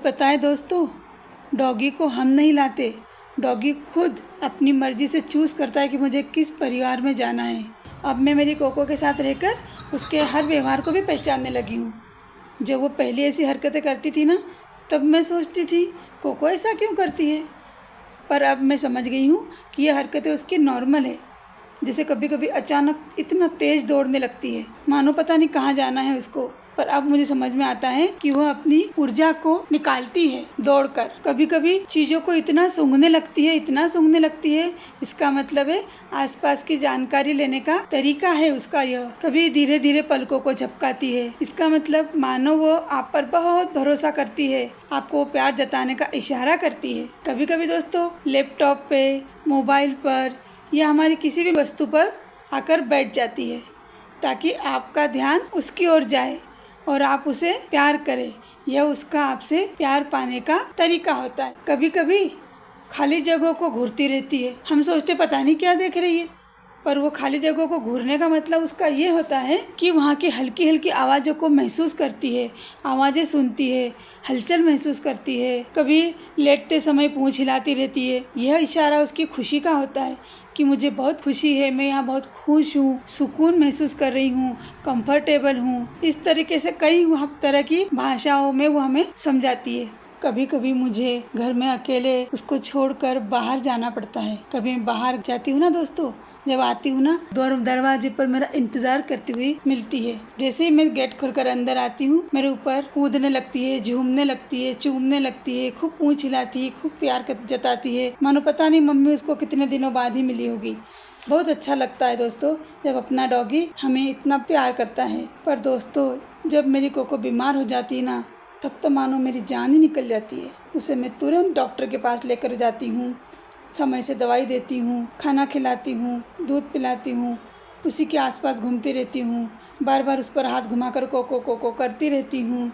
पता है दोस्तों, डॉगी को हम नहीं लाते, डॉगी खुद अपनी मर्ज़ी से चूज़ करता है कि मुझे किस परिवार में जाना है। अब मैं मेरी कोको के साथ रहकर उसके हर व्यवहार को भी पहचानने लगी हूँ। जब वो पहले ऐसी हरकतें करती थी ना, तब मैं सोचती थी कोको ऐसा क्यों करती है, पर अब मैं समझ गई हूँ कि ये हरकतें उसकी नॉर्मल है। जैसे कभी कभी अचानक इतना तेज़ दौड़ने लगती है, मानो पता नहीं कहाँ जाना है उसको। पर अब मुझे समझ में आता है कि वह अपनी ऊर्जा को निकालती है दौड़कर। कभी कभी चीज़ों को इतना सूंघने लगती है, इसका मतलब है आसपास की जानकारी लेने का तरीका है उसका यह। कभी धीरे धीरे पलकों को झपकाती है, इसका मतलब मानो वो आप पर बहुत भरोसा करती है, आपको प्यार जताने का इशारा करती है। कभी कभी दोस्तों लैपटॉप पे, मोबाइल पर या हमारी किसी भी वस्तु पर आकर बैठ जाती है ताकि आपका ध्यान उसकी ओर जाए और आप उसे प्यार करें। यह उसका आपसे प्यार पाने का तरीका होता है। कभी कभी खाली जगहों को घूरती रहती है, हम सोचते पता नहीं क्या देख रही है, पर वो खाली जगहों को घूरने का मतलब उसका ये होता है कि वहाँ की हल्की हल्की आवाज़ों को महसूस करती है, आवाज़ें सुनती है, हलचल महसूस करती है। कभी लेटते समय पूँछ हिलाती रहती है, यह इशारा उसकी खुशी का होता है कि मुझे बहुत खुशी है, मैं यहाँ बहुत खुश हूँ, सुकून महसूस कर रही हूँ, कंफर्टेबल हूँ। इस तरीके से कई तरह की भाषाओं में वो हमें समझाती है। कभी कभी मुझे घर में अकेले उसको छोड़कर बाहर जाना पड़ता है। कभी मैं बाहर जाती हूँ ना दोस्तों, जब आती हूँ ना, दरवाजे पर मेरा इंतज़ार करती हुई मिलती है। जैसे ही मैं गेट खोलकर अंदर आती हूँ, मेरे ऊपर कूदने लगती है, झूमने लगती है, चूमने लगती है, खूब पूँछ हिलाती है, खूब प्यार जताती है, मानो पता नहीं मम्मी उसको कितने दिनों बाद ही मिली होगी। बहुत अच्छा लगता है दोस्तों जब अपना डॉगी हमें इतना प्यार करता है। पर दोस्तों जब मेरी कोको बीमार हो जाती है ना, तब तो मानो मेरी जान ही निकल जाती है। उसे मैं तुरंत डॉक्टर के पास लेकर जाती हूँ, समय से दवाई देती हूँ, खाना खिलाती हूँ, दूध पिलाती हूँ, उसी के आसपास घूमती रहती हूँ, बार बार उस पर हाथ घुमाकर कोको कोको करती रहती हूँ।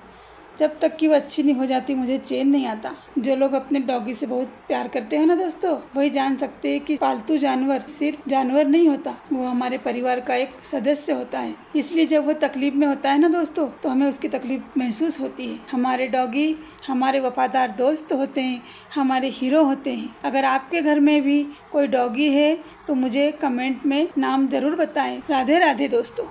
जब तक कि वो अच्छी नहीं हो जाती मुझे चैन नहीं आता। जो लोग अपने डॉगी से बहुत प्यार करते हैं ना दोस्तों, वही जान सकते हैं कि पालतू जानवर सिर्फ जानवर नहीं होता, वो हमारे परिवार का एक सदस्य होता है। इसलिए जब वो तकलीफ में होता है ना दोस्तों, तो हमें उसकी तकलीफ महसूस होती है। हमारे डॉगी हमारे वफादार दोस्त होते हैं, हमारे हीरो होते हैं। अगर आपके घर में भी कोई डॉगी है तो मुझे कमेंट में नाम ज़रूर बताएं। राधे राधे दोस्तों।